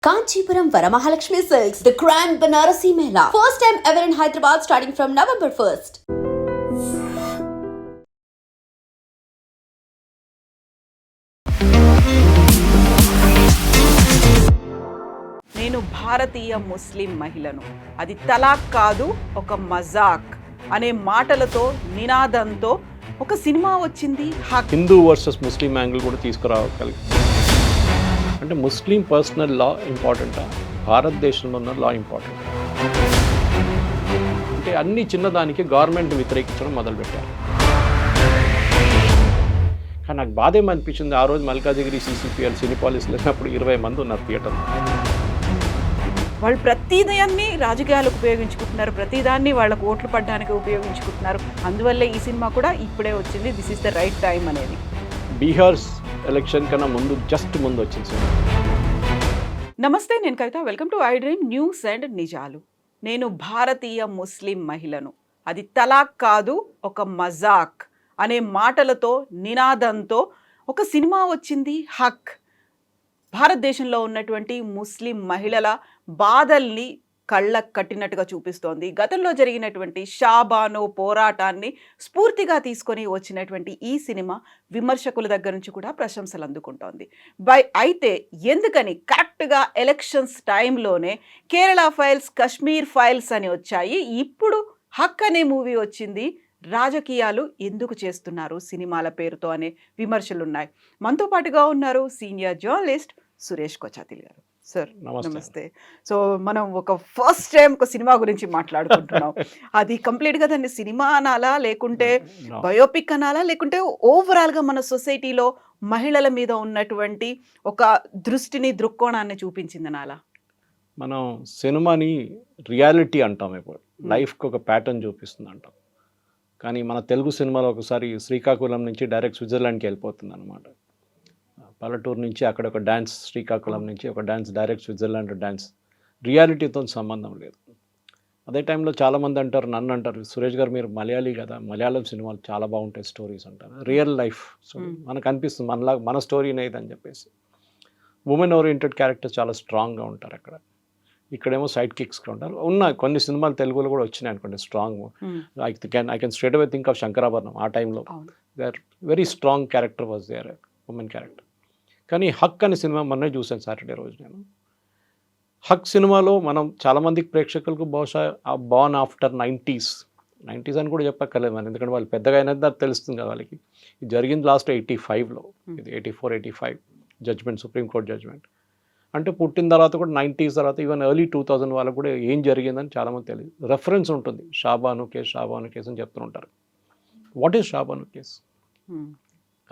Kanchipuram Varamahalakshmi Silks, the Grand Banarasi Mela. First time ever in Hyderabad starting from November 1st. నేను భారతీయ ముస్లిం మహిళను, అది తలాక్ కాదు ఒక మజాక్ అనే మాటలతో నినాదంతో ఒక సినిమా వచ్చింది. హిందూ వర్సెస్ ముస్లిం యాంగిల్ కూడా తీసుకురాగలి. అంటే ముస్లిం పర్సనల్ లా ఇంపార్టెంటా, భారతదేశంలో ఉన్న లా ఇంపార్టెంట్? అంటే అన్ని చిన్నదానికి గవర్నమెంట్ వ్యతిరేకించడం మొదలుపెట్టారు. కానీ నాకు బాధ ఏమనిపించింది, ఆ రోజు మల్కాజిగిరి సిసిపిఎల్ సినిపాలిస్లో లేనప్పుడు 20 మంది ఉన్నారు థియేటర్లో. వాళ్ళు ప్రతిదాన్ని రాజకీయాలకు ఉపయోగించుకుంటున్నారు, ప్రతిదాన్ని వాళ్ళకు ఓట్లు పడడానికి ఉపయోగించుకుంటున్నారు. అందువల్లే ఈ సినిమా కూడా ఇప్పుడే వచ్చింది, this is the right time అనేది. బీహార్ ఎలక్షన్ కన్నా ముందు, జస్ట్ ముందు వచ్చింది సినిమా. నమస్తే, నేను Kavitha. Welcome to I dream news and నిజాలు. నేను భారతీయ ముస్లిం మహిళను, అది తలాక్ కాదు ఒక మజాక్ అనే మాటలతో నినాదంతో ఒక సినిమా వచ్చింది. హక్ భారతదేశంలో ఉన్నటువంటి ముస్లిం మహిళల బాధల్ని కళ్ళకు కట్టినట్టుగా చూపిస్తోంది. గతంలో జరిగినటువంటి షాబానో పోరాటాన్ని స్ఫూర్తిగా తీసుకొని వచ్చినటువంటి ఈ సినిమా విమర్శకుల దగ్గర నుంచి కూడా ప్రశంసలు అందుకుంటోంది. అయితే ఎందుకని కరెక్ట్గా ఎలక్షన్స్ టైంలోనే కేరళ ఫైల్స్, కశ్మీర్ ఫైల్స్ అని వచ్చాయి, ఇప్పుడు హక్ అనే మూవీ వచ్చింది, రాజకీయాలు ఎందుకు చేస్తున్నారు సినిమాల పేరుతో అనే విమర్శలు ఉన్నాయి. మనతో పాటుగా ఉన్నారు సీనియర్ జర్నలిస్ట్ సురేష్ కొచాతిల్ గారు. సార్ నమస్తే. సో మనం ఒక ఫస్ట్ టైం ఒక సినిమా గురించి మాట్లాడుకుంటున్నాం. అది కంప్లీట్గా దాన్ని సినిమా అనాలా, లేకుంటే బయోపిక్ అనాలా, లేకుంటే ఓవరాల్గా మన సొసైటీలో మహిళల మీద ఉన్నటువంటి ఒక దృష్టిని, దృక్కోణాన్ని చూపించింది అనాలా? మనం సినిమాని రియాలిటీ అంటాం, ఇప్పుడు లైఫ్కి ఒక ప్యాటర్న్ చూపిస్తుంది అంటాం. కానీ మన తెలుగు సినిమాలో ఒకసారి శ్రీకాకుళం నుంచి డైరెక్ట్ స్విట్జర్లాండ్కి వెళ్ళిపోతుంది అనమాట. పల్లెటూరు నుంచి అక్కడ ఒక డ్యాన్స్, శ్రీకాకుళం నుంచి ఒక డ్యాన్స్, డైరెక్ట్ స్విట్జర్లాండ్ డ్యాన్స్. రియాలిటీతో సంబంధం లేదు. అదే టైంలో చాలామంది అంటారు, నన్ను అంటారు, సురేష్ గారు మీరు మలయాళీ కదా, మలయాళం సినిమాలు చాలా బాగుంటాయి స్టోరీస్ అంటారు. రియల్ లైఫ్ మనకు అనిపిస్తుంది మన స్టోరీనే ఇది అని చెప్పేసి. ఉమెన్ ఓరియంటెడ్ క్యారెక్టర్స్ చాలా స్ట్రాంగ్గా ఉంటారు అక్కడ. ఇక్కడేమో సైడ్ కిక్స్గా ఉంటారు. ఉన్నాయి కొన్ని సినిమాలు తెలుగులో కూడా వచ్చినాయి అనుకోండి strong. I can straight away think of Shankarabharanam. ఆ టైంలో there very strong character was there, women character. కానీ హక్ అనే సినిమా మొన్నే చూశాను సాటర్డే రోజు నేను. హక్ సినిమాలో మనం చాలామందికి ప్రేక్షకులకు బహుశా బాన్ ఆఫ్టర్ 90s అని కూడా చెప్పక్కర్లేదు మనం, ఎందుకంటే వాళ్ళు పెద్దగా అయినది అది తెలుస్తుంది కదా వాళ్ళకి. ఇది జరిగింది లాస్ట్ 85లో, ఇది 84-85 జడ్జ్మెంట్, సుప్రీంకోర్టు జడ్జ్మెంట్. అంటే పుట్టిన తర్వాత కూడా 90s తర్వాత ఈవెన్ ఎర్లీ 2000 వాళ్ళకు కూడా ఏం జరిగిందని చాలామంది తెలియదు. రెఫరెన్స్ ఉంటుంది, షాబాను కేసు అని చెప్తుంటారు. What is Shah Bano case?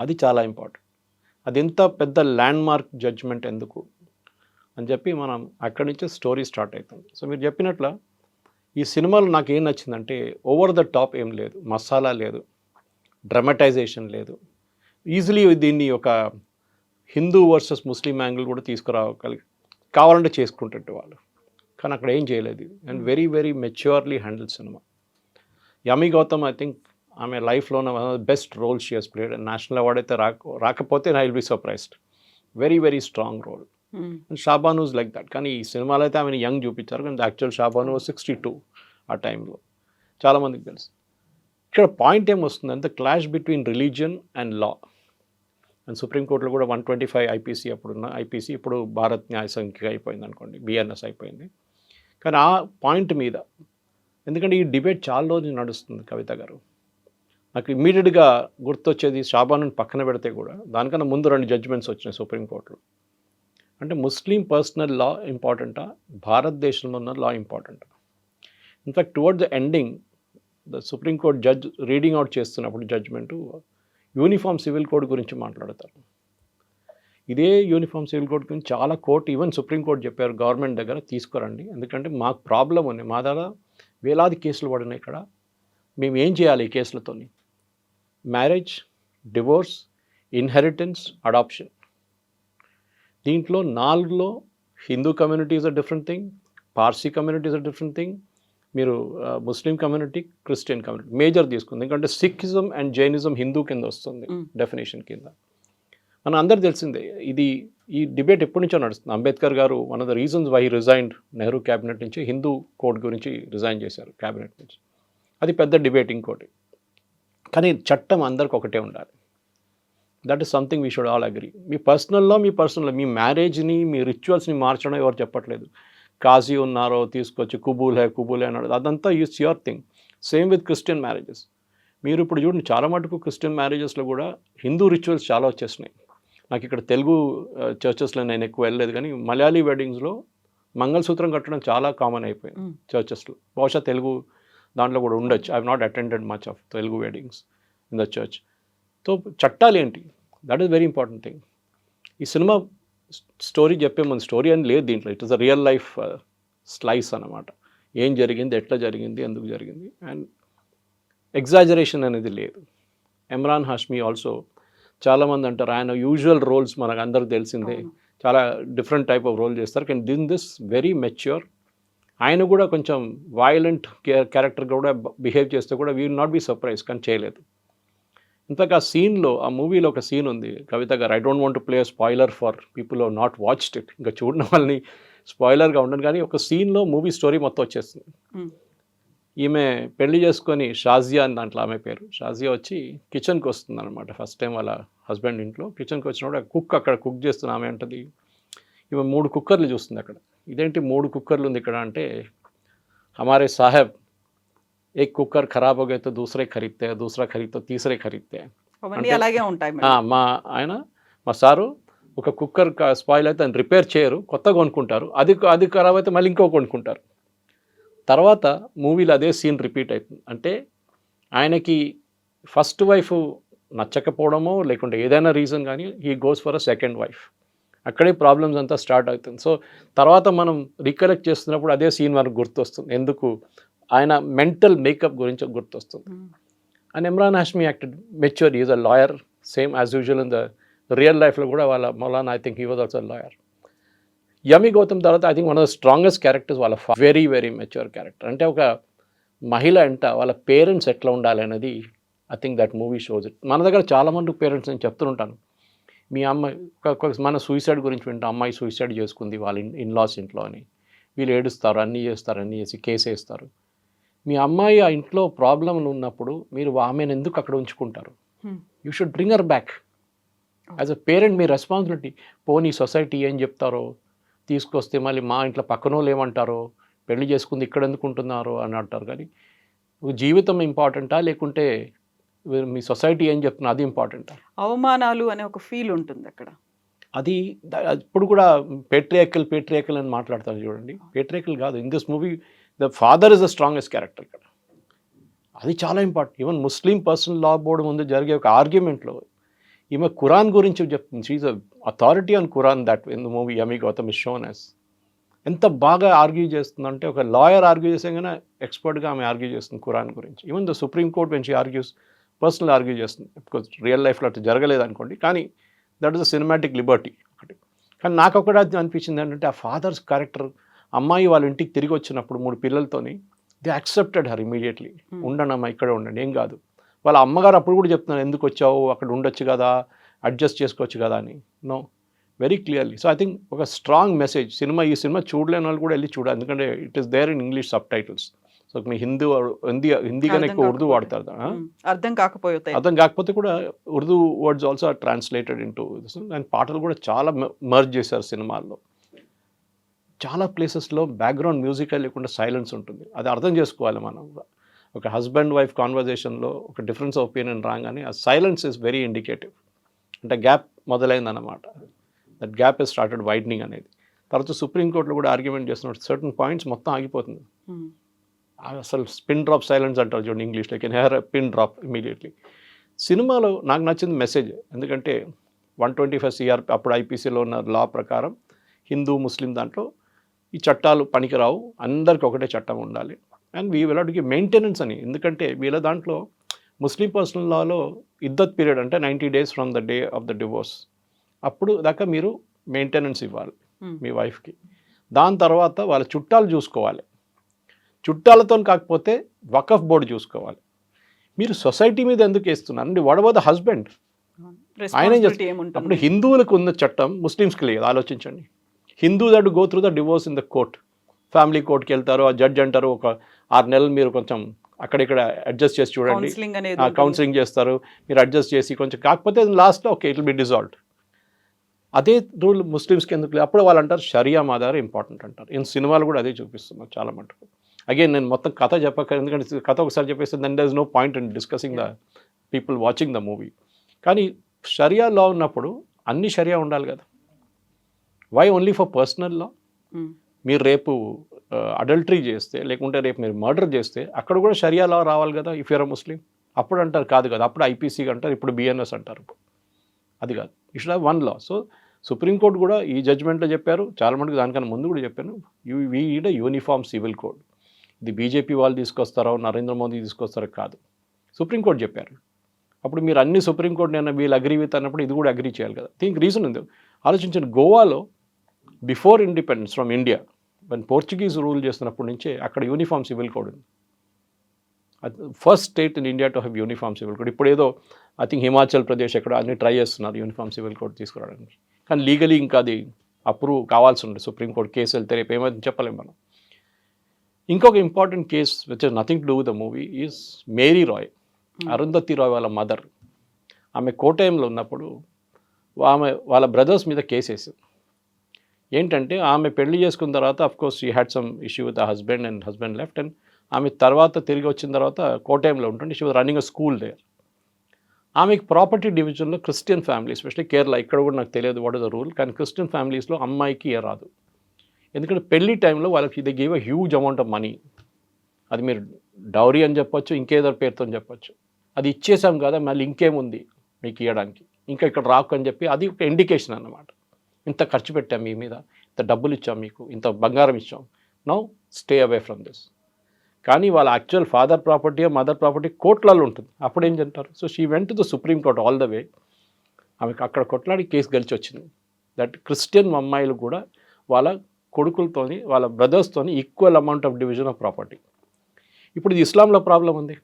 అది చాలా ఇంపార్టెంట్. అది ఎంత పెద్ద ల్యాండ్ మార్క్ జడ్జ్మెంట్ ఎందుకు అని చెప్పి మనం అక్కడి నుంచి స్టోరీ స్టార్ట్ అవుతుంది. సో మీరు చెప్పినట్ల ఈ సినిమాలో నాకు ఏం నచ్చిందంటే, ఓవర్ ద టాప్ ఏం లేదు, మసాలా లేదు, డ్రమటైజేషన్ లేదు. ఈజీలీ దీన్ని ఒక హిందూ వర్సెస్ ముస్లిం యాంగిల్ కూడా తీసుకురాగలి, కావాలంటే చేసుకుంటుంటే వాళ్ళు. కానీ అక్కడ ఏం చేయలేదు. And very very maturely handle cinema. Yami Gautam, I think ఆమె లైఫ్లో best role she has played. National award అయితే రాకపోతే I will be surprised. Very very strong role. And Shah Bano is like that. కానీ ఈ సినిమాలో అయితే ఆమెను యంగ్ చూపించారు, కానీ యాక్చువల్ షాబాను 62 ఆ టైంలో, చాలామందికి తెలుసు. ఇక్కడ పాయింట్ ఏమొస్తుందంటే clash between religion and law. And సుప్రీంకోర్టులో కూడా 125 ఐపీసీ అప్పుడున్న ఐపీసీ ఇప్పుడు భారత్ న్యాయ సంఖ్య అయిపోయింది అనుకోండి, బిఎన్ఎస్ అయిపోయింది. కానీ ఆ పాయింట్ మీద, ఎందుకంటే ఈ డిబేట్ చాలా రోజులు నడుస్తుంది కవిత గారు, నాకు ఇమ్మీడియట్గా గుర్తొచ్చేది షాబాను పక్కన పెడితే కూడా దానికన్నా ముందు 2 జడ్జ్మెంట్స్ వచ్చినాయి సుప్రీంకోర్టులో. అంటే ముస్లిం పర్సనల్ లా ఇంపార్టెంటా, భారతదేశంలో ఉన్న లా ఇంపార్టెంటా? In fact toward the ending the supreme court judge reading out చేస్తున్నప్పుడు జడ్జ్మెంటు యూనిఫామ్ సివిల్ కోడ్ గురించి మాట్లాడతారు. ఇదే యూనిఫామ్ సివిల్ కోడ్ గురించి చాలా కోర్టు, ఈవెన్ సుప్రీంకోర్టు చెప్పారు గవర్నమెంట్ దగ్గర తీసుకురండి, ఎందుకంటే మాకు ప్రాబ్లం ఉంది, మా దగ్గర వేలాది కేసులు పడినాయి, ఇక్కడ మేము ఏం చేయాలి ఈ కేసులతో? Marriage, divorce, inheritance, adoption. దీంట్లో 4లో Hindu community is a different thing, Parsi community is a different thing, మీరు Muslim community, Christian community major తీసుకుంది. ఎందుకంటే సిక్కిజం అండ్ జైనిజం హిందూ కింద వస్తుంది డెఫినేషన్ కింద. మన అందరు తెలిసిందే ఈ డిబేట్ ఎప్పటి నుంచో నడుస్తుంది. Ambedkar garu one of the reasons why resigned Nehru cabinet నుంచి హిందూ కోడ్ గురించి రిజైన్ చేశారు క్యాబినెట్ నుంచి. అది పెద్ద డిబేట్ ఇంకోటి. కానీ చట్టం అందరికి ఒకటే ఉండాలి. That is something we should all agree. మీ పర్సనల్లో మీ మ్యారేజ్ని మీ రిచువల్స్ని మార్చడం ఎవరు చెప్పట్లేదు. కాజీ ఉన్నారో తీసుకొచ్చి కుబూల్ హే అన్నాడు, అదంతా use your thing. Same with Christian marriages. మీరు ఇప్పుడు చూడండి, చాలా మటుకు క్రిస్టియన్ మ్యారేజెస్లో కూడా హిందూ రిచువల్స్ చాలా వచ్చేసినాయి. నాకు ఇక్కడ తెలుగు చర్చెస్లో నేను ఎక్కువ వెళ్ళలేదు, కానీ మలయాళీ వెడ్డింగ్స్లో మంగళసూత్రం కట్టడం చాలా కామన్ అయిపోయింది చర్చెస్లో. బహుశా తెలుగు దాంట్లో కూడా ఉండొచ్చు. I have not attended much of Telugu weddings in the church. So చట్టాలు ఏంటి, that is very important thing. ఈ సినిమా స్టోరీ చెప్పే ముందు స్టోరీ అని లేదు దీంట్లో. It is a real life slice అన్నమాట. ఏం జరిగింది, ఎట్లా జరిగింది, ఎందుకు జరిగింది, అండ్ ఎగ్జాజరేషన్ అనేది లేదు. ఇమ్రాన్ హాష్మీ ఆల్సో చాలామంది అంటారు ఆయన యూజువల్ రోల్స్ మనకు అందరికి తెలిసిందే, చాలా డిఫరెంట్ టైప్ ఆఫ్ రోల్ చేస్తారు. కానీ దిస్ వెరీ మెచ్యూర్. ఆయన కూడా కొంచెం వైలెంట్ క్యారెక్టర్ కూడా బిహేవ్ చేస్తే కూడా we will not be surprise, కానీ చేయలేదు. ఇంతకు ఆ సీన్లో, ఆ మూవీలో ఒక సీన్ ఉంది కవిత గారు. I don't want to play spoiler for people who not watched it. ఇంకా చూడడం వాళ్ళని స్పాయిలర్గా ఉండను, కానీ ఒక సీన్లో మూవీ స్టోరీ మొత్తం వచ్చేస్తుంది. ఈమె పెళ్లి చేసుకొని షాజియా అని దాంట్లో ఆమె పేరు. షాజియా వచ్చి కిచెన్కి వస్తుంది అనమాట. ఫస్ట్ టైం వాళ్ళ హస్బెండ్ ఇంట్లో కిచెన్కి వచ్చినప్పుడు కుక్ అక్కడ కుక్ చేస్తున్న ఆమె అంటది, ఈమె 3 కుక్కర్లు చూస్తుంది అక్కడ. ఇదేంటి 3 కుక్కర్లు ఉంది ఇక్కడ అంటే, హమారే సాహెబ్ एक कुकर खराब हो गए तो दूसरे खरीदते हैं, दूसरा खरीद तो तीसरे खरीदते हैं. అవన్నీ అలాగే ఉంటాయి. మా సారు ఒక కుక్కర్ స్పాయిల్ అయితే దాన్ని రిపేర్ చేయరు, కొత్తగా కొనుక్కుంటారు. అది ఖరాబ్ అయితే మళ్ళీ ఇంకో కొనుక్కుంటారు. తర్వాత మూవీలో అదే సీన్ రిపీట్ అవుతుంది. అంటే ఆయనకి ఫస్ట్ వైఫ్ నచ్చకపోవడమో లేకుంటే ఏదైనా రీజన్ కానీ he goes for a second wife. అక్కడే ప్రాబ్లమ్స్ అంతా స్టార్ట్ అవుతుంది. సో తర్వాత మనం రికలెక్ట్ చేస్తున్నప్పుడు అదే సీన్ మనకు గుర్తొస్తుంది. ఎందుకు ఆయన మెంటల్ మేకప్ గురించి గుర్తొస్తుంది. And Emraan Hashmi acted mature. Is a lawyer, same as usual in the real లైఫ్లో కూడా వాళ్ళ మౌలానా I think he was also lawyer. Yami Gautam తర్వాత I think one of the strongest characters వాళ్ళ వెరీ వెరీ మెచ్యూర్ క్యారెక్టర్. అంటే ఒక మహిళ అంట వాళ్ళ పేరెంట్స్ ఎట్లా ఉండాలి అనేది I think that movie shows it. మన దగ్గర చాలామంది పేరెంట్స్ నేను చెప్తుంటాను, మీ అమ్మాయి మన సూసైడ్ గురించి వింటాం, అమ్మాయి సూసైడ్ చేసుకుంది వాళ్ళ ఇన్లాస్ ఇంట్లో అని. వీళ్ళు ఏడుస్తారు, అన్నీ చేస్తారు, అన్నీ చేసి కేసు వేస్తారు. మీ అమ్మాయి ఆ ఇంట్లో ప్రాబ్లంలు ఉన్నప్పుడు మీరు ఆమెను ఎందుకు అక్కడ ఉంచుకుంటారు? You should bring her back. As a parent me responsibility. పోనీ సొసైటీ ఏం చెప్తారో, తీసుకొస్తే మళ్ళీ మా ఇంట్లో పక్కన వాళ్ళు ఏమంటారో, పెళ్లి చేసుకుంది ఇక్కడ ఎందుకు ఉంటున్నారో అని అంటారు. కానీ జీవితం ఇంపార్టెంటా లేకుంటే మీ సొసైటీ ఏం చెప్తున్నా అది ఇంపార్టెంటా? అవమానాలు అనే ఒక ఫీల్ ఉంటుంది అక్కడ. అది ఇప్పుడు కూడా పేట్రియాకల్ అని మాట్లాడతారు చూడండి. పేట్రియాకల్ కాదు, in this movie the father is the strongest character ఇక్కడ. అది చాలా important. Even Muslim personal law board ముందు జరిగే ఒక ఆర్గ్యుమెంట్లో ఈమె ఖురాన్ గురించి చెప్తుంది. She is a authority on Quran that in the movie Yami Gautam is shown as. ఎంత బాగా ఆర్గ్యూ చేస్తుందంటే, ఒక లాయర్ ఆర్గ్యూ చేసే కానీ ఎక్స్పర్ట్గా ఆమె ఆర్గ్యూ చేస్తుంది ఖురాన్ గురించి. Even the supreme court when she argues personal argue చేస్తుంది. బికాజ్ రియల్ లైఫ్లో అట్లా జరగలేదు అనుకోండి, కానీ that is the cinematic Liberty ఒకటి. కానీ నాకు ఒకటి అనిపించింది ఏంటంటే, ఆ ఫాదర్స్ క్యారెక్టర్, అమ్మాయి వాళ్ళ ఇంటికి తిరిగి వచ్చినప్పుడు 3 పిల్లలతోని దే యాక్సెప్టెడ్ హర్ ఇమీడియట్లీ. ఉండండి అమ్మ, ఇక్కడ ఉండండి, ఏం కాదు. వాళ్ళ అమ్మగారు అప్పుడు కూడా చెప్తున్నారు, ఎందుకు వచ్చావు, అక్కడ ఉండొచ్చు కదా, అడ్జస్ట్ చేసుకోవచ్చు కదా అని. No, very clearly. So I think ఒక స్ట్రాంగ్ మెసేజ్. ఈ సినిమా చూడలేని వాళ్ళు కూడా వెళ్ళి చూడాలి, ఎందుకంటే it is there in English subtitles. So మీ హిందీ కన్నా ఎక్కువ ఉర్దూ వాడతారు. అర్థం కాకపోతే కూడా Urdu words also are translated into. And పాటలు కూడా చాలా మర్జ్ చేశారు సినిమాల్లో. చాలా ప్లేసెస్లో బ్యాక్గ్రౌండ్ మ్యూజిక్ లేకుండా సైలెన్స్ ఉంటుంది. అది అర్థం చేసుకోవాలి మనం. ఒక హస్బెండ్ వైఫ్ కాన్వర్జేషన్లో ఒక డిఫరెన్స్ ఆఫ్ ఒపీనియన్ రాగానే ఆ సైలెన్స్ ఇస్ వెరీ ఇండికేటివ్. అంటే గ్యాప్ మొదలైందన్నమాట. That gap is started widening అనేది. తర్వాత సుప్రీంకోర్టులో కూడా ఆర్గ్యుమెంట్ చేస్తున్నట్టు సర్టన్ పాయింట్స్ మొత్తం ఆగిపోతుంది. అసలు పిన్ డ్రాప్ సైలెన్స్ అంటారు చూడండి ఇంగ్లీష్లో. Can hear a pin drop immediately. సినిమాలో నాకు నచ్చింది మెసేజ్. ఎందుకంటే 125 CR అప్పుడు ఐపీసీలో ఉన్న లా ప్రకారం హిందూ ముస్లిం దాంట్లో ఈ చట్టాలు పనికిరావు, అందరికి ఒకటే చట్టం ఉండాలి. And we will have to give maintenance అని. ఎందుకంటే వీళ్ళ దాంట్లో ముస్లిం పర్సనల్ లాలో ఇద్దత్ పీరియడ్ అంటే 90 days from the day of the divorce, అప్పుడు దాకా మీరు మెయింటెనెన్స్ ఇవ్వాలి మీ వైఫ్కి. దాని తర్వాత వాళ్ళ చుట్టాలు చూసుకోవాలి. చుట్టాలతో కాకపోతే వకఫ్ బోర్డు చూసుకోవాలి. మీరు సొసైటీ మీద ఎందుకు వేస్తున్నారు అండి? What about the husband? ఆయన ఏం రెస్పాన్సిబిలిటీ చేస్తారు ఏముంటుంది? అప్పుడు హిందువులకు ఉన్న చట్టం ముస్లిమ్స్కి లేదు. ఆలోచించండి, Hindu that go through the divorce in the court, family కోర్ట్కి వెళ్తారు, ఆ జడ్జ్ అంటారు ఒక 6 నెలలు మీరు కొంచెం అక్కడిక్కడ అడ్జస్ట్ చేసి చూడండి, కౌన్సిలింగ్ అనేది కౌన్సిలింగ్ చేస్తారు, మీరు అడ్జస్ట్ చేసి కొంచెం కాకపోతే లాస్ట్లో okay it will be dissolved. అదే రూల్ ముస్లిమ్స్కి ఎందుకు లేదు? అప్పుడు వాళ్ళు అంటారు షరియా మాదార్ ఇంపార్టెంట్ అంటారు. ఇన్ సినిమాలు కూడా అదే చూపిస్తున్నారు చాలా మటుకు. అగైన్ నేను మొత్తం కథ చెప్పక, ఎందుకంటే కథ ఒకసారి చెప్పేస్తే then there is no point in discussing the people watching the movie. కానీ షరియా లా ఉన్నప్పుడు అన్ని షరియా ఉండాలి కదా. Why only for personal law? మీరు రేపు అడల్టరీ చేస్తే, లేకుంటే రేపు మీరు మర్డర్ చేస్తే అక్కడ కూడా షరియా లా రావాలి కదా ఇఫ్ యూర్ అ ముస్లిం. అప్పుడు అంటారు కాదు కదా, అప్పుడు ఐపీసీ అంటారు, ఇప్పుడు బిఎన్ఎస్ అంటారు. అది కాదు, you should have one law. So supreme court కూడా ఈ జడ్జ్మెంట్లో చెప్పారు, చాలా మటుకు దానికన్నా ముందు కూడా చెప్పాను, we need a uniform civil code. ఇది బీజేపీ వాళ్ళు తీసుకొస్తారో నరేంద్ర మోదీ తీసుకొస్తారో కాదు, సుప్రీంకోర్టు చెప్పారు. అప్పుడు మీరు అన్ని సుప్రీంకోర్టు నేను వీళ్ళు అగ్రీ విత్ అన్నప్పుడు ఇది కూడా అగ్రీ చేయాలి కదా. దీనికి రీజన్ ఉంది. ఆలోచించండి, గోవాలో before independence from India one Portuguese rule చేస్తున్నప్పటి నుంచే అక్కడ యూనిఫామ్ సివిల్ కోడ్ ఉంది. First state in India to have uniform civil code. ఇప్పుడు ఏదో ఐ థింక్ హిమాచల్ ప్రదేశ్ ఎక్కడ అన్ని ట్రై చేస్తున్నారు యూనిఫామ్ సివిల్ కోడ్ తీసుకురావడానికి, కానీ లీగలీ ఇంకా అది అప్రూవ్ కావాల్సి ఉంటుంది. సుప్రీంకోర్టు కేసు వెళ్తే రేపు ఏమైంది చెప్పలేము మనం. ఇంకొక important case which is nothing to do with the movie is Mary Roy, Arundhati Roy వాళ్ళ మదర్. ఆమె కోటయంలో ఉన్నప్పుడు ఆమె వాళ్ళ బ్రదర్స్ మీద కేసు వేసింది. ఏంటంటే ఆమె పెళ్లి చేసుకున్న తర్వాత of course she had some issue with husband and husband left, and ఆమె తర్వాత తిరిగి వచ్చిన తర్వాత కోటయంలో ఉంటుంది. She was running a school there. ఆమెకి ప్రాపర్టీ డివిజన్లో క్రిస్టియన్ ఫ్యామిలీ, ఎస్పెషల్లీ కేరళ, ఇక్కడ కూడా నాకు తెలియదు వాట్ ఇస్ ద రూల్, కానీ క్రిస్టియన్ ఫ్యామిలీస్లో అమ్మాయికి రాదు. ఎందుకంటే పెళ్లి టైంలో వాళ్ళకి they give a huge amount of money. అది మీరు డౌరీ అని చెప్పొచ్చు, ఇంకేదో పేరుతో చెప్పొచ్చు. అది ఇచ్చేసాం కదా, మళ్ళీ ఇంకేముంది మీకు ఇవ్వడానికి, ఇంకా ఇక్కడ రాకు అని చెప్పి అది ఒక ఇండికేషన్ అన్నమాట. ఇంత ఖర్చు పెట్టాం మీ మీద, ఇంత డబ్బులు ఇచ్చాం మీకు, ఇంత బంగారం ఇచ్చాం, now stay away from this. కానీ వాళ్ళ actual father property mother property కోర్టులలో ఉంటుంది. అప్పుడు ఏం చెప్తారు? So she went to the supreme court all the way. ఆమెకు అక్కడ కొట్లాడి కేసు గెలిచి వచ్చింది. దట్ క్రిస్టియన్ అమ్మాయిలు కూడా వాళ్ళ కొడుకులతోని వాళ్ళ బ్రదర్స్తోని equal amount of division of property. ఇప్పుడు ఇది ఇస్లాంలో ప్రాబ్లం ఉంది.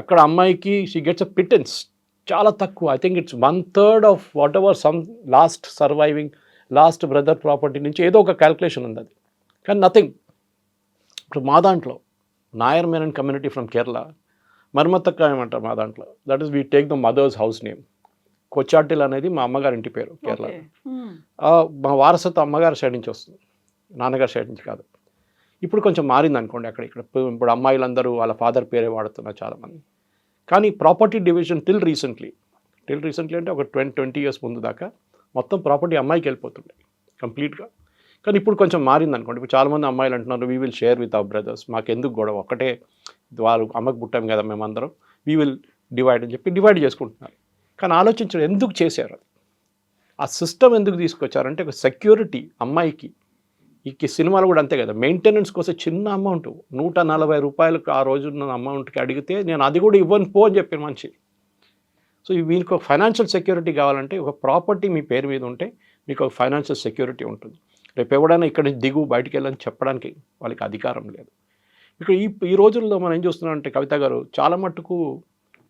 అక్కడ అమ్మాయికి షీ గెట్స్ అ పిటెన్స్ చాలా తక్కువ. I think it's 1/3 of what ever some last brother property నుంచి ఏదో ఒక క్యాల్కులేషన్ ఉంది అది, కానీ నథింగ్. ఇప్పుడు మా దాంట్లో నాయర్ మేనన్ కమ్యూనిటీ ఫ్రమ్ కేరళ, మర్మత్తక్క ఏమంటారు మా దాంట్లో, that is we take the mother's house name. Kochattil అనేది మా అమ్మగారి ఇంటి పేరు కేరళ. మా వారసత్వం అమ్మగారి సైడ్ నుంచి వస్తుంది, నాన్నగారి సైడ్ నుంచి కాదు. ఇప్పుడు కొంచెం మారింది అనుకోండి అక్కడ ఇక్కడ. ఇప్పుడు అమ్మాయిలందరూ వాళ్ళ ఫాదర్ పేరే వాడుతున్నారు చాలామంది. కానీ ప్రాపర్టీ డివిజన్ టిల్ రీసెంట్లీ అంటే ఒక 20 years ముందు దాకా మొత్తం ప్రాపర్టీ అమ్మాయికి వెళ్ళిపోతుండే కంప్లీట్గా. కానీ ఇప్పుడు కొంచెం మారింది అనుకోండి. ఇప్పుడు చాలామంది అమ్మాయిలు అంటున్నారు we will share with our brothers, మాకెందుకు గొడవ, ఒకటే వాళ్ళు అమ్మకు పుట్టాం కదా మేమందరం, వీ విల్ డివైడ్ అని చెప్పి డివైడ్ చేసుకుంటున్నారు. కానీ ఆలోచించడం ఎందుకు చేశారు, ఆ సిస్టమ్ ఎందుకు తీసుకొచ్చారంటే ఒక సెక్యూరిటీ అమ్మాయికి. ఈ సినిమాలు కూడా అంతే కదా, మెయింటెనెన్స్ కోసం చిన్న అమౌంట్ 140 రూపాయలకు ఆ రోజున్న అమౌంట్కి అడిగితే నేను అది కూడా ఇవ్వను పో అని చెప్పిన మనిషి. సో వీళ్ళకి ఒక ఫైనాన్షియల్ సెక్యూరిటీ కావాలంటే ఒక ప్రాపర్టీ మీ పేరు మీద ఉంటే మీకు ఒక ఫైనాన్షియల్ సెక్యూరిటీ ఉంటుంది. రేపు ఎవడైనా ఇక్కడ నుంచి దిగు బయటికి వెళ్ళని చెప్పడానికి వాళ్ళకి అధికారం లేదు. ఇక్కడ ఈ రోజుల్లో మనం ఏం చూస్తున్నాం అంటే కవిత గారు, చాలా మట్టుకు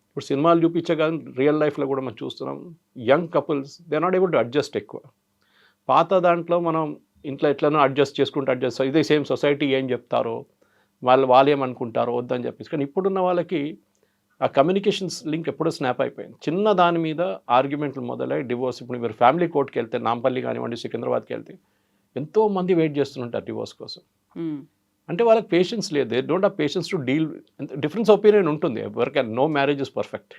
ఇప్పుడు సినిమాలు చూపించే కానీ రియల్ లైఫ్లో కూడా మనం చూస్తున్నాం, young couples they not able to adjust ఎక్కువ. పాత దాంట్లో మనం ఇంట్లో ఎట్లనో అడ్జస్ట్ ఇదే సేమ్ సొసైటీ ఏం చెప్తారో వాళ్ళు ఏమనుకుంటారో వద్దని చెప్పేసి. కానీ ఇప్పుడున్న వాళ్ళకి ఆ కమ్యూనికేషన్స్ లింక్ ఎప్పుడో స్నాప్ అయిపోయింది. చిన్న దాని మీద ఆర్గ్యుమెంట్లు మొదలై డివోర్స్. ఇప్పుడు మీరు ఫ్యామిలీ కోర్టుకి వెళ్తే నాంపల్లి కానివ్వండి, సికింద్రాబాద్కి వెళ్తే ఎంతోమంది వెయిట్ చేస్తుంటారు డివోర్స్ కోసం. అంటే వాళ్ళకి పేషెన్స్ లేదు, they don't have patience to deal. Difference opinion ఉంటుంది ఎవరికి, నో మ్యారేజ్ ఇస్ పర్ఫెక్ట్,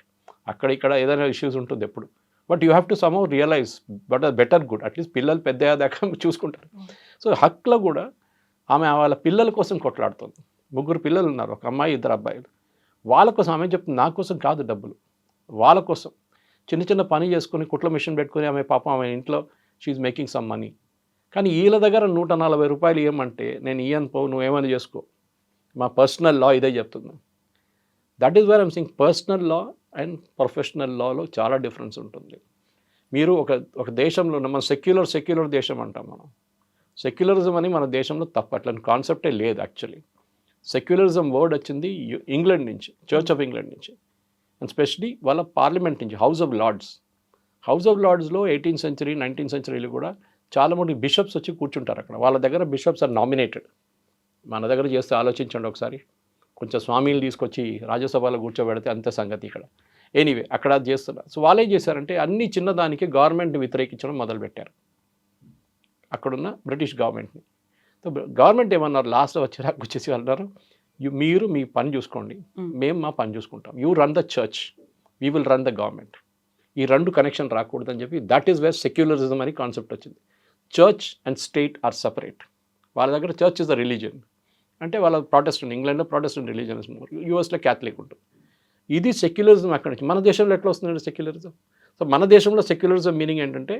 అక్కడ ఇక్కడ ఏదైనా ఇష్యూస్ ఉంటుంది ఎప్పుడు. But you have to somehow realise but better good, at least పిల్లలు పెద్ద అయ్యేదాకా చూసుకుంటారు. సో హక్లో కూడా ఆమె వాళ్ళ పిల్లల కోసం కొట్లాడుతుంది. 3 పిల్లలు ఉన్నారు, ఒక అమ్మాయి 2 అబ్బాయిలు. వాళ్ళ కోసం ఆమె చెప్తుంది, నా కోసం కాదు డబ్బులు, వాళ్ళ కోసం. చిన్న పని చేసుకుని కుట్ల మిషన్ పెట్టుకుని ఆమె పాపం ఆమె ఇంట్లో షీఈ్ మేకింగ్ సమ్ మనీ. కానీ వీళ్ళ దగ్గర 140 రూపాయలు ఇవ్వమంటే నేను ఇయ్యను పో, నువ్వేమైనా చేసుకో, మా పర్సనల్ లా ఇదే చెప్తుంది. That is where I'm Singh personal law and professional లాలో చాలా డిఫరెన్స్ ఉంటుంది. మీరు ఒక దేశంలో మనం సెక్యులర్ దేశం అంటాం మనం. సెక్యులరిజం అని మన దేశంలో తప్ప అట్లని కాన్సెప్టే లేదు యాక్చువల్లీ. సెక్యులరిజం వర్డ్ వచ్చింది ఇంగ్లాండ్ నుంచి, చర్చ్ ఆఫ్ ఇంగ్లాండ్ నుంచి, అండ్ స్పెషలీ వాళ్ళ పార్లమెంట్ నుంచి, house of lords. House of లార్డ్స్లో 18th century 19th centuryలో కూడా చాలామంది బిషప్స్ వచ్చి కూర్చుంటారు అక్కడ. వాళ్ళ దగ్గర బిషప్స్ ఆర్ నామినేటెడ్. మన దగ్గర చేస్తే ఆలోచించండి ఒకసారి. కొంచెం స్వామీలు తీసుకొచ్చి రాజ్యసభలో కూర్చోబెడితే అంతే సంగతి ఇక్కడ. ఎనీవే అక్కడ అది చేస్తున్నారు. సో వాళ్ళు ఏం చేశారంటే అన్ని చిన్నదానికి గవర్నమెంట్ని వ్యతిరేకించడం మొదలుపెట్టారు, అక్కడున్న బ్రిటిష్ గవర్నమెంట్ని. సో గవర్నమెంట్ ఏమన్నారు లాస్ట్లో వచ్చేసి అన్నారు, మీరు మీ పని చూసుకోండి, మేము మా పని చూసుకుంటాం. You run the church, we will run the government. ఈ రెండు కనెక్షన్ రాకూడదని చెప్పి దట్ ఈస్ వేర్ సెక్యులరిజం అని కాన్సెప్ట్ వచ్చింది. Church and state or separate. వాళ్ళ దగ్గర చర్చ్ ఇస్ ద రిలీజియన్, అంటే వాళ్ళ ప్రొటెస్టెంట్, ఇంగ్లాండ్లో ప్రొటెస్టెంట్ రిలీజియన్, యూఎస్లో క్యాథలిక్ ఉంటుంది. ఇది సెక్యులరిజం అక్కడి నుంచి. మన దేశంలో ఎట్లా వస్తుందండి సెక్యులరిజం? సో మన దేశంలో సెక్యులరిజం మీనింగ్ ఏంటంటే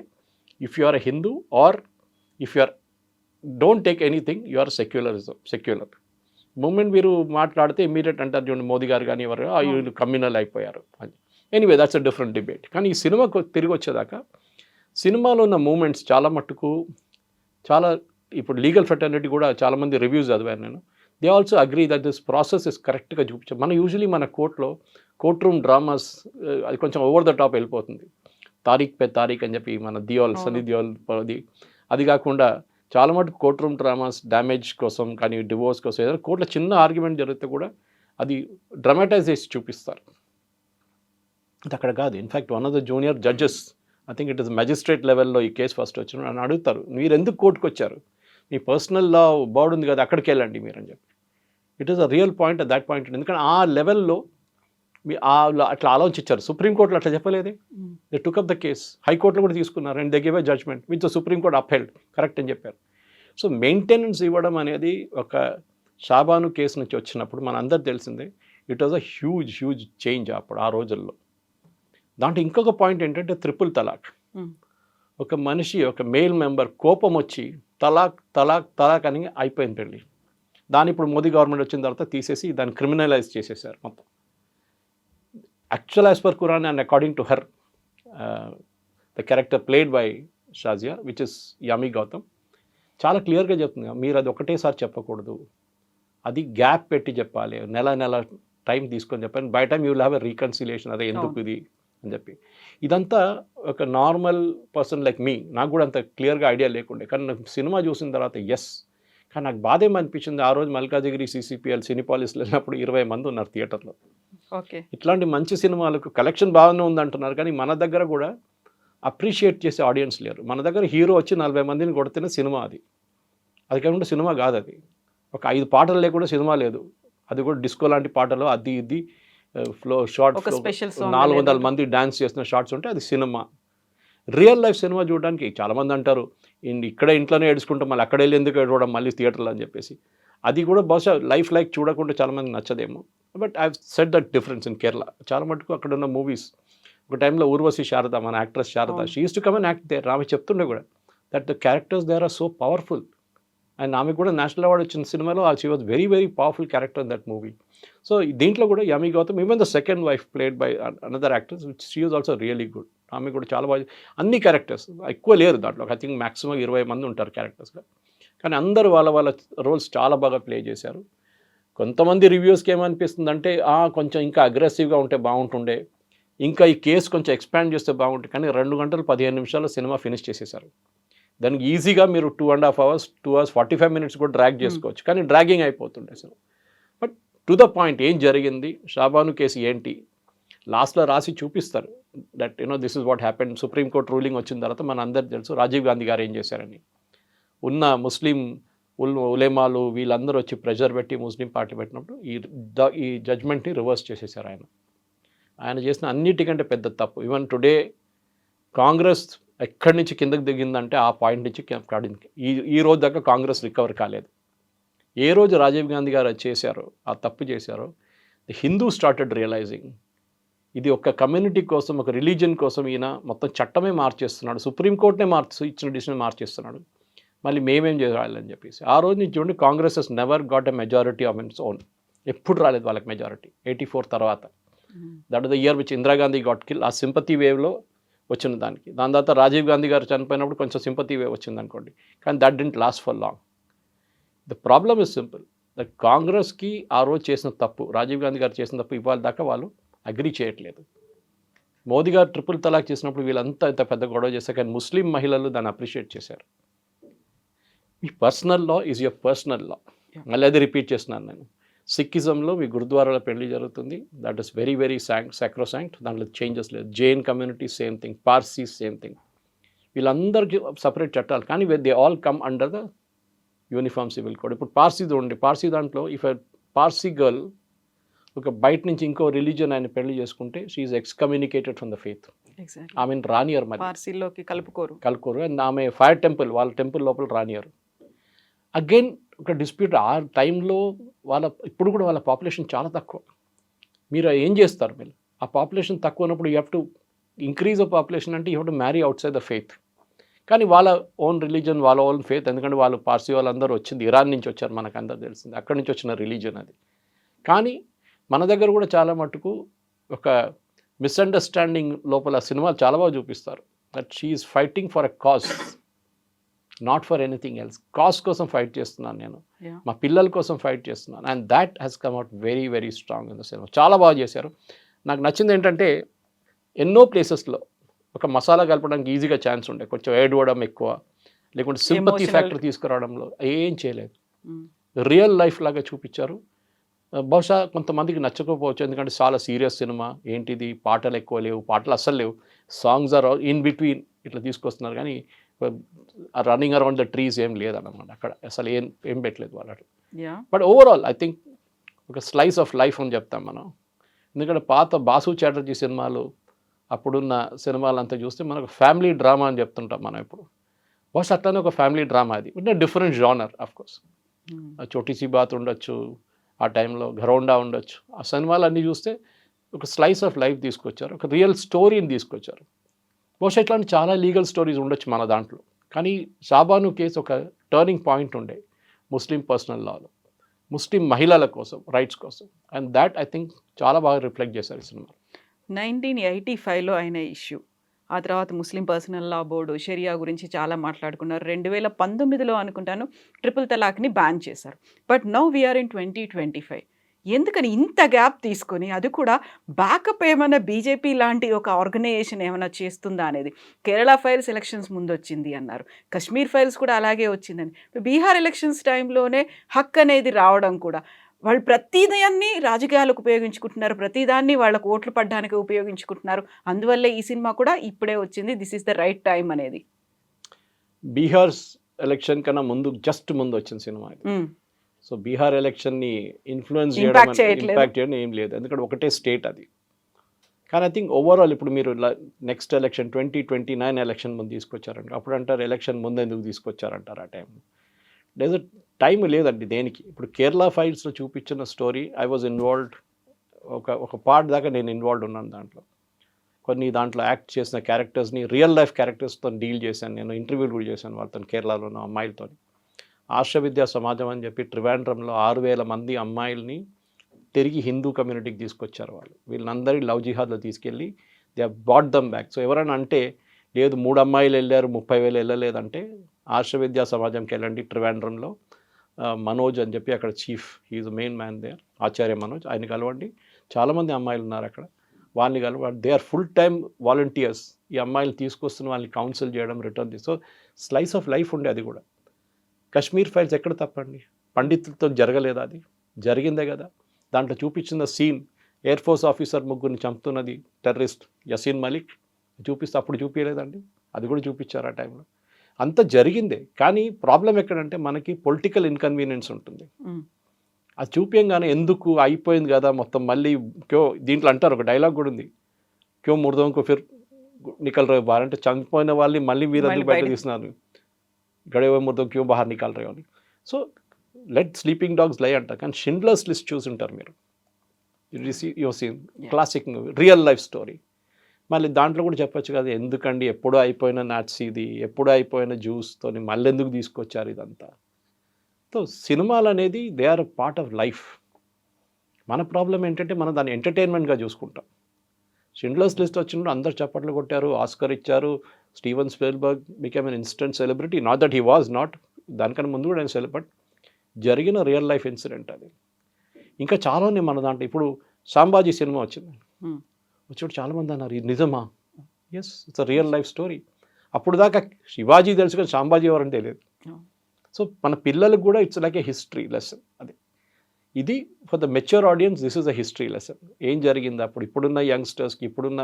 if you are a Hindu or if you are don't take anything you are secular. Moment మీరు మాట్లాడితే ఇమీడియట్ అంటారు చూడండి, మోదీ గారు కానీ ఎవరు వీళ్ళు కమ్యూనల్ అయిపోయారు అని. Anyway that's a different debate. కానీ ఈ సినిమాకు తిరిగి వచ్చేదాకా సినిమాలో ఉన్న మూమెంట్స్ చాలా మట్టుకు చాలా, ఇప్పుడు లీగల్ ఫెటర్నిటీ కూడా చాలామంది రివ్యూస్ చదివాను నేను. They also agree that this process is కరెక్ట్గా చూపించాం. మన యూజువలీ మన కోర్ట్ రూమ్ డ్రామాస్ అది కొంచెం ఓవర్ ద టాప్ వెళ్ళిపోతుంది. తారీఖ్ పే తారీఖ్ అని చెప్పి మన సనీ దియోల్ అది కాకుండా చాలా మటుకు కోర్ట్ రూమ్ డ్రామాస్ డ్యామేజ్ కోసం కానీ డివోర్స్ కోసం ఏదైనా కోర్టులో చిన్న ఆర్గ్యుమెంట్ జరిగితే కూడా అది డ్రామాటైజ్ చేసి చూపిస్తారు. అది అక్కడ కాదు. In fact one of the junior judges, I think it is magistrate లెవెల్లో ఈ కేసు ఫస్ట్ వచ్చిన అని అడుగుతారు, మీరు ఎందుకు కోర్టుకు వచ్చారు, మీ పర్సనల్ లా బోర్డు ఉంది కదా అక్కడికి వెళ్ళండి మీరు అని చెప్పి. It is a real point at that point. ఎందుకంటే ఆ లెవెల్లో అట్లా ఆలోచించారు. సుప్రీంకోర్టులో అట్లా చెప్పలేదే. They took up the case. హైకోర్టులో కూడా తీసుకున్నారు and they give a judgment which the Supreme Court upheld, correct అని చెప్పారు. సో మెయింటెనెన్స్ ఇవ్వడం అనేది ఒక షాబాను కేసు నుంచి వచ్చినప్పుడు మన అందరు తెలిసిందే, it was a huge change అప్పుడు ఆ రోజుల్లో. దాంట్లో ఇంకొక పాయింట్ ఏంటంటే ట్రిపుల్ తలాక్. ఒక మనిషి, ఒక మేల్ మెంబర్ కోపం వచ్చి తలాక్ అని అయిపోయింది పెళ్ళి. దాన్ని ఇప్పుడు మోదీ గవర్నమెంట్ వచ్చిన తర్వాత తీసేసి దాన్ని క్రిమినలైజ్ చేసేసారు మొత్తం. Actual as per Quran and according to her the character played by Shazia which is Yami Gautam చాలా క్లియర్గా చెప్తుంది, మీరు అది ఒకటేసారి చెప్పకూడదు, అది గ్యాప్ పెట్టి చెప్పాలి, నెల టైం తీసుకొని చెప్పండి. By time you will have a reconciliation, అదే ఎందుకు ఇది అని చెప్పి. ఇదంతా ఒక నార్మల్ పర్సన్ లైక్ మీ, నాకు కూడా అంత క్లియర్గా ఐడియా లేకుండే. కానీ నాకు సినిమా చూసిన తర్వాత ఎస్. కానీ నాకు బాధ ఏమనిపించింది, ఆ రోజు మల్కాజిగిరి CCPL సినిపాలిస్లో వెళ్ళినప్పుడు 20 మంది ఉన్నారు థియేటర్లో. ఓకే, ఇట్లాంటి మంచి సినిమాలకు కలెక్షన్ బాగానే ఉందంటున్నారు, కానీ మన దగ్గర కూడా అప్రిషియేట్ చేసే ఆడియన్స్ లేరు. మన దగ్గర హీరో వచ్చి 40 మందిని కొడితేనే సినిమా. అది కాకుండా సినిమా కాదు. అది ఒక 5 పాటలు లేకుండా సినిమా లేదు. అది కూడా డిస్కో లాంటి పాటలు, అది ఇది ఫ్లో షార్ట్ 400 మంది డ్యాన్స్ చేస్తున్న షార్ట్స్ ఉంటే అది సినిమా. రియల్ లైఫ్ సినిమా చూడడానికి చాలామంది అంటారు ఇక్కడే ఇంట్లోనే ఏడుచుకుంటాం, మళ్ళీ అక్కడ వెళ్ళి ఎందుకు ఏడవడం మళ్ళీ థియేటర్లో అని చెప్పేసి. అది కూడా బహుశా లైఫ్ లైక్ చూడకుండా చాలామంది నచ్చదేమో. But I said that difference in Kerala. చాలా మటుకు అక్కడ ఉన్న మూవీస్, ఒక టైంలో ఊర్వశి శారద, మన actress Sharada, she use to come and act there. ఆమె చెప్తుండే కూడా that the characters there are so powerful. And ఆమె కూడా నేషనల్ అవార్డు వచ్చిన సినిమాలో she was very powerful character in that movie. So దీంట్లో కూడా Yami Gautam, even the second wife played by another actors which she was also really good. ఆమె కూడా చాలా బాగా, అన్ని క్యారెక్టర్స్ ఎక్కువ లేరు దాంట్లో, ఐ థింక్ మ్యాక్సిమం 20 మంది ఉంటారు క్యారెక్టర్స్గా, కానీ అందరూ వాళ్ళ రోల్స్ చాలా బాగా ప్లే చేశారు. కొంతమంది రివ్యూస్కి ఏమనిపిస్తుందంటే కొంచెం ఇంకా అగ్రెసివ్గా ఉంటే బాగుంటుండే, ఇంకా ఈ కేసు కొంచెం ఎక్స్పాండ్ చేస్తే బాగుంటుంది. కానీ 2 గంటలు 15 నిమిషాల్లో సినిమా ఫినిష్ చేసేసారు. దానికి ఈజీగా మీరు 2.5 hours 2 hours 45 minutes కూడా డ్రాగ్ చేసుకోవచ్చు, కానీ డ్రాగింగ్ అయిపోతుండే అసలు. బట్ టు ద పాయింట్ ఏం జరిగింది, షాబాను కేసు ఏంటి, లాస్ట్లో రాసి చూపిస్తారు that this is what happened. Supreme court ruling వచ్చిన తర్వాత మన అందరికీ తెలుసు రాజీవ్ గాంధీ గారు ఏం చేశారని. ఉన్న ముస్లిం ఉలేమాలు వీళ్ళందరూ వచ్చి ప్రెషర్ పెట్టి ముస్లిం పార్టీ పెట్టినప్పుడు ఈ జడ్జ్మెంట్ని రివర్స్ చేసేసారు. ఆయన చేసిన అన్నిటికంటే పెద్ద తప్పు. ఈవెన్ టుడే కాంగ్రెస్ ఎక్కడి నుంచి కిందకి దిగిందంటే ఆ పాయింట్ నుంచి కాడింది. ఈ రోజు దాకా కాంగ్రెస్ రికవర్ కాలేదు. ఏ రోజు రాజీవ్ గాంధీ గారు చేశారో, ఆ తప్పు చేశారో, ది హిందూ స్టార్టెడ్ రియలైజింగ్ ఇది ఒక కమ్యూనిటీ కోసం, ఒక రిలీజియన్ కోసం ఈయన మొత్తం చట్టమే మార్చేస్తున్నాడు, సుప్రీంకోర్టునే ఇచ్చిన డిసిషన్ మార్చేస్తున్నాడు, మళ్ళీ మేమేం చేయాలని చెప్పేసి. ఆ రోజు నుంచి చూడండి, Congress has never got a majority of its own. ఎప్పుడు రాలేదు వాళ్ళకి మెజారిటీ 84 తర్వాత. That is the year which Indira Gandhi got kill. ఆ సింపతి వేవ్లో వచ్చిన దాని తర్వాత రాజీవ్ గాంధీ గారు చనిపోయినప్పుడు కొంచెం సింపతి వేవ్ వచ్చింది అనుకోండి, కానీ that didn't last for long. The problem is simple, that కాంగ్రెస్కి ఆ రోజు చేసిన తప్పు, రాజీవ్ గాంధీ గారు చేసిన తప్పు ఇవాళ దాకా వాళ్ళు అగ్రీ చేయట్లేదు. మోదీ గారు ట్రిపుల్ తలాక్ చేసినప్పుడు వీళ్ళంతా ఇంత పెద్ద గొడవ చేశారు, కానీ ముస్లిం మహిళలు దాన్ని అప్రిషియేట్ చేశారు. మీ personal law is your personal law. మళ్ళీ అది రిపీట్ చేస్తున్నాను నేను. సిక్కిజంలో మీ గురుద్వారాలో పెళ్లి జరుగుతుంది, that is very very sacrosanct, దాంట్లో చేంజెస్ లేదు. Jain community same thing, Parsi same thing. వీళ్ళందరికీ సపరేట్ చట్టాలు, కానీ they all come under the uniform civil code. ఇప్పుడు పార్సీ చూడండి, పార్సీ దాంట్లో ఇఫ్ ఎ పార్సీ గర్ల్ ఒక బయట నుంచి ఇంకో రిలీజియన్ ఆయన పెళ్లి చేసుకుంటే షీఈ్ ఎక్స్కమ్యూనికేటెడ్ ఫ్రమ్ ద ఫెయిత్. ఆమెను రానియర్, మరి పార్సీలోకి కలుపుకోరు. అండ్ ఆమె ఫైర్ టెంపుల్, వాళ్ళ టెంపుల్ లోపల రానియరు. అగైన్ ఒక డిస్ప్యూట్. ఆ టైంలో ఇప్పుడు కూడా వాళ్ళ పాపులేషన్ చాలా తక్కువ. మీరు ఏం చేస్తారు? మీరు ఆ పాపులేషన్ తక్కువ ఉన్నప్పుడు you have to increase the population, అంటే you have to marry outside the faith. కానీ వాళ్ళ ఓన్ రిలీజన్, వాళ్ళ ఓన్ ఫెయిత్, ఎందుకంటే వాళ్ళు పార్సీ వాళ్ళందరూ వచ్చింది ఇరాన్ నుంచి వచ్చారు, మనకు అందరూ తెలిసింది, అక్కడి నుంచి వచ్చిన రిలీజన్ అది. కానీ మన దగ్గర కూడా చాలా మటుకు ఒక మిస్అండర్స్టాండింగ్ లోపల సినిమాలు చాలా బాగా చూపిస్తారు. That she is fighting for a cause, not for anything else. Cause కోసం ఫైట్ చేస్తున్నాను నేను, మా పిల్లల కోసం ఫైట్ చేస్తున్నాను. And that has come out very very strong in the cinema. చాలా బాగా చేశారు. నాకు నచ్చింది ఏంటంటే ఎన్నో ప్లేసెస్లో ఒక మసాలా కలపడానికి ఈజీగా ఛాన్స్ ఉండే, కొంచెం ఏడవడం ఎక్కువ, లేకుంటే సింపతి ఫ్యాక్టర్ తీసుకురావడంలో ఏం చేయలేదు. రియల్ లైఫ్ లాగా చూపించారు. బహుశా కొంతమందికి నచ్చకపోవచ్చు, ఎందుకంటే చాలా సీరియస్ సినిమా, ఏంటిది పాటలు ఎక్కువ లేవు, పాటలు అస్సలు లేవు, సాంగ్స్ ఆర్ ఇన్ బిట్వీన్ ఇట్లా తీసుకొస్తున్నారు, కానీ రన్నింగ్ అరౌండ్ ద ట్రీస్ ఏం లేదన్నమాట అక్కడ, అసలు ఏం పెట్టలేదు వాళ్ళు. బట్ ఓవరాల్ ఐ థింక్ ఒక స్లైస్ ఆఫ్ లైఫ్ అని చెప్తాం మనం. ఎందుకంటే పాత బాసు చాటర్జీ సినిమాలు, అప్పుడున్న సినిమాలు అంతా చూస్తే మనకు ఫ్యామిలీ డ్రామా అని చెప్తుంటాం మనం ఇప్పుడు. బహుశా అట్లానే ఒక ఫ్యామిలీ డ్రామా అది, different genre. Of course Chhoti Si Baat ఉండొచ్చు, ఆ టైంలో ఘరోండా ఉండొచ్చు. ఆ సినిమాలు అన్నీ చూస్తే ఒక స్లైస్ ఆఫ్ లైఫ్ తీసుకొచ్చారు, ఒక రియల్ స్టోరీని తీసుకొచ్చారు. బహుశా ఇట్లాంటి చాలా లీగల్ స్టోరీస్ ఉండొచ్చు మన దాంట్లో, కానీ షాబాను కేసు ఒక టర్నింగ్ పాయింట్ ఉండే ముస్లిం పర్సనల్ లాలో, ముస్లిం మహిళల కోసం, రైట్స్ కోసం. అండ్ దాట్ ఐ థింక్ చాలా బాగా రిఫ్లెక్ట్ చేశారు ఈ సినిమా. 1985లో అయిన ఇష్యూ, ఆ తర్వాత ముస్లిం పర్సనల్ లా బోర్డు షరియా గురించి చాలా మాట్లాడుకున్నారు. 2019లో అనుకుంటాను ట్రిపుల్ తలాక్ని బ్యాన్ చేశారు. But now we are in 2025. ఎందుకని ఇంత గ్యాప్ తీసుకొని, అది కూడా బ్యాకప్ ఏమైనా బీజేపీ లాంటి ఒక ఆర్గనైజేషన్ ఏమైనా చేస్తుందా అనేది? కేరళ ఫైల్స్ ఎలక్షన్స్ ముందు వచ్చింది అన్నారు, కశ్మీర్ ఫైల్స్ కూడా అలాగే వచ్చిందని. బీహార్ ఎలక్షన్స్ టైంలోనే హక్ అనేది రావడం కూడా, వాళ్ళు ప్రతిదాన్ని రాజకీయాలకు ఉపయోగించుకుంటున్నారు, ప్రతిదాన్ని వాళ్ళకు ఓట్లు పడ్డానికి ఉపయోగించుకుంటున్నారు. అందువల్లే ఈ సినిమా కూడా ఇప్పుడే వచ్చింది, this is the right time అనేది. బీహార్ ఎలక్షన్ కన్నా ముందు, జస్ట్ ముందు వచ్చిన సినిమా ఇది. సో బీహార్ ఎలక్షన్ని ఇన్ఫ్లుయెన్స్ చేయడం, ఇంపాక్ట్ చేయడం ఏం లేదు, ఎందుకంటే ఒకటే స్టేట్ అది. కానీ ఐ థింక్ ఓవరాల్ ఇప్పుడు మీరు నెక్స్ట్ ఎలక్షన్ 2029 ఎలక్షన్ ముందు తీసుకొచ్చారంట. అప్పుడు అంటారు ఎలక్షన్ ముందు ఎందుకు తీసుకొచ్చారంటారు ఆ టైంలో. లేదు, టైం లేదండి దేనికి. ఇప్పుడు కేరళ ఫైల్స్లో చూపించిన స్టోరీ ఐ వాజ్ ఇన్వాల్వ్డ్, ఒక పార్ట్ దాకా నేను ఇన్వాల్వ్డ్ ఉన్నాను దాంట్లో. కొన్ని దాంట్లో యాక్ట్ చేసిన క్యారెక్టర్స్ని రియల్ లైఫ్ క్యారెక్టర్స్తో డీల్ చేశాను నేను, ఇంటర్వ్యూలు కూడా చేశాను వాళ్ళతో, కేరళలోని అమ్మాయిలతో. ఆర్ష విద్యా సమాజం అని చెప్పి ట్రివాండ్రంలో 6,000 మంది అమ్మాయిల్ని తిరిగి హిందూ కమ్యూనిటీకి తీసుకొచ్చారు వాళ్ళు. వీళ్ళందరి లవ్ జిహాద్లో తీసుకెళ్ళి they have bought them back. So ఎవరైనా అంటే లేదు 3 అమ్మాయిలు వెళ్ళారు 30,000 వెళ్ళలేదంటే ఆర్ష విద్యా సమాజంకి వెళ్ళండి, ట్రివాండ్రంలో మనోజ్ అని చెప్పి అక్కడ chief, he is main man there, Acharya Manoj, ఆయన కలవండి. చాలామంది అమ్మాయిలు ఉన్నారు అక్కడ, వాళ్ళని కలవండి. They are full time volunteers. ఈ అమ్మాయిలు తీసుకొస్తున్న వాళ్ళని కౌన్సిల్ చేయడం, రిటర్న్ తీసు. సో స్లైస్ ఆఫ్ లైఫ్ ఉండే అది కూడా. కశ్మీర్ ఫైల్స్ ఎక్కడ తప్పండి, పండితులతో జరగలేదా? అది జరిగిందే కదా. దాంట్లో చూపించిన సీన్, ఎయిర్ ఫోర్స్ ఆఫీసర్ ముగ్గురిని చంపుతున్నది టెర్రరిస్ట్ యసీన్ మలిక్ చూపిస్తే అప్పుడు చూపించలేదండి, అది కూడా చూపించారు ఆ టైంలో. అంత జరిగిందే. కానీ ప్రాబ్లం ఎక్కడంటే మనకి పొలిటికల్ ఇన్కన్వీనియన్స్ ఉంటుంది. అది చూపించగానే ఎందుకు అయిపోయింది కదా మొత్తం, మళ్ళీ క్యో దీంట్లో అంటారు, ఒక డైలాగ్ కూడా ఉంది, క్యో ముర్దోంకో ఫిర్ నికల్ రే బార్, అంటే చనిపోయిన వాళ్ళని మళ్ళీ మీరు ఎందుకు బయట తీస్తున్నారు, గడే ముర్దో క్యో బాహర్ నికల్ రే అని. సో లెట్ స్లీపింగ్ డాగ్స్ లై అంటారు, కానీ షిండ్లర్స్ లిస్ట్ చూసుంటారు మీరు, your seen classic movie, real life story. మళ్ళీ దాంట్లో కూడా చెప్పొచ్చు కదా, ఎందుకండి ఎప్పుడూ అయిపోయిన నాట్సీది, ఎప్పుడూ అయిపోయిన జ్యూస్తో మళ్ళీ ఎందుకు తీసుకొచ్చారు ఇదంతా. సో సినిమాలు అనేది they are a part of life. మన ప్రాబ్లం ఏంటంటే మనం దాన్ని ఎంటర్టైన్మెంట్గా చూసుకుంటాం. షిండ్లర్స్ లిస్ట్ వచ్చినప్పుడు అందరు చప్పట్లు కొట్టారు, ఆస్కర్ ఇచ్చారు, Steven Spielberg became N instant celebrity. Not that he was not, దానికన్నా ముందు కూడా ఆయన సెలబ్రిటీ. జరిగిన రియల్ లైఫ్ ఇన్సిడెంట్ అది. ఇంకా చాలా ఉన్నాయి మన దాంట్లో. ఇప్పుడు సాంబాజీ సినిమా వచ్చింది, వచ్చేప్పుడు చాలామంది అన్నారు ఇది నిజమా? Yes, it's a real life story. అప్పుడు దాకా శివాజీ తెలుసు కానీ సాంబాజీ ఎవరని తెలియదు. సో మన పిల్లలకు కూడా it's like A history lesson. అది ఇది for the mature audience this is a history lesson. ఏం జరిగింది అప్పుడు, ఇప్పుడున్న యంగ్స్టర్స్కి, ఇప్పుడున్న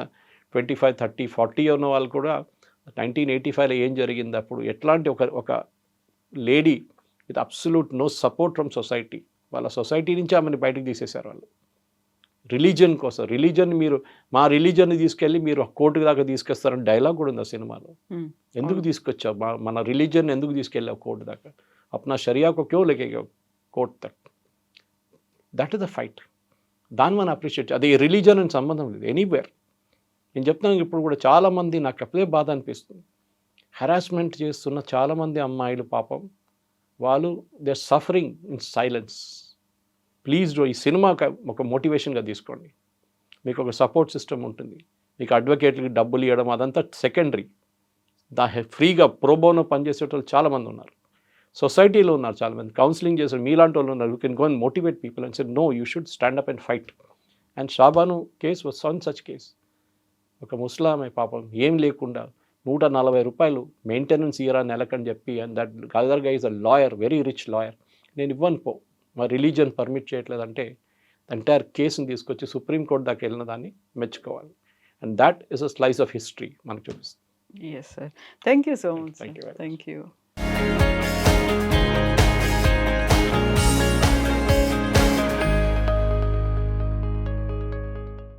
25, 30, 40 ఉన్న వాళ్ళు కూడా 1985లో ఏం జరిగింది అప్పుడు, ఎట్లాంటి ఒక lady with absolute no support from society, వాళ్ళ సొసైటీ నుంచి ఆమెను బయటకు తీసేశారు వాళ్ళు రిలీజన్ కోసం. రిలీజన్ మీరు మా రిలీజన్ని తీసుకెళ్ళి మీరు కోర్టు దాకా తీసుకొస్తారని డైలాగ్ కూడా ఉంది ఆ సినిమాలో. ఎందుకు తీసుకొచ్చావు మన రిలీజన్, ఎందుకు తీసుకెళ్ళావు కోర్టు దాకా? అప్నా షరియాకు క్యో లేకే కోర్టు తక్. That is the fight. దాన్ని మనం అప్రిషియేట్. అది రిలీజన్ అని సంబంధం లేదు, ఎనీవేర్. నేను చెప్తున్నాను ఇప్పుడు కూడా చాలామంది నాకు అప్పుడే బాధ అనిపిస్తుంది, హెరాస్మెంట్ చేస్తున్న చాలామంది అమ్మాయిలు పాపం వాళ్ళు they are suffering in silence. Please do, ఈ సినిమా ఒక మోటివేషన్గా తీసుకోండి. మీకు ఒక సపోర్ట్ సిస్టమ్ ఉంటుంది, మీకు అడ్వకేట్లకి డబ్బులు ఇవ్వడం అదంతా సెకండరీ. ఫ్రీగా ప్రోబోనో పనిచేసేటోళ్ళు చాలామంది ఉన్నారు, సొసైటీలో ఉన్నారు చాలామంది, కౌన్సిలింగ్ చేసే మీలాంటి వాళ్ళు ఉన్నారు. You can go and motivate people and say no, you should stand up and fight. And Shah Bano case was one such case. ఒక ముస్లామే పాపం ఏం లేకుండా 140 రూపాయలు మెయింటెనెన్స్ ఇయరా నెలకని చెప్పి, and that other guy is a lawyer, very rich lawyer. నేను ఇవ్వను పో, మా రిలీజన్ పర్మిట్ చేయట్లేదంటే ఎంటైర్ కేసుని తీసుకొచ్చి సుప్రీంకోర్టు దాకా వెళ్ళిన దాన్ని మెచ్చుకోవాలి. And that is a slice of history మనకు చూపిస్తుంది. Yes sir, thank you so much. Thank you very much. Thank you.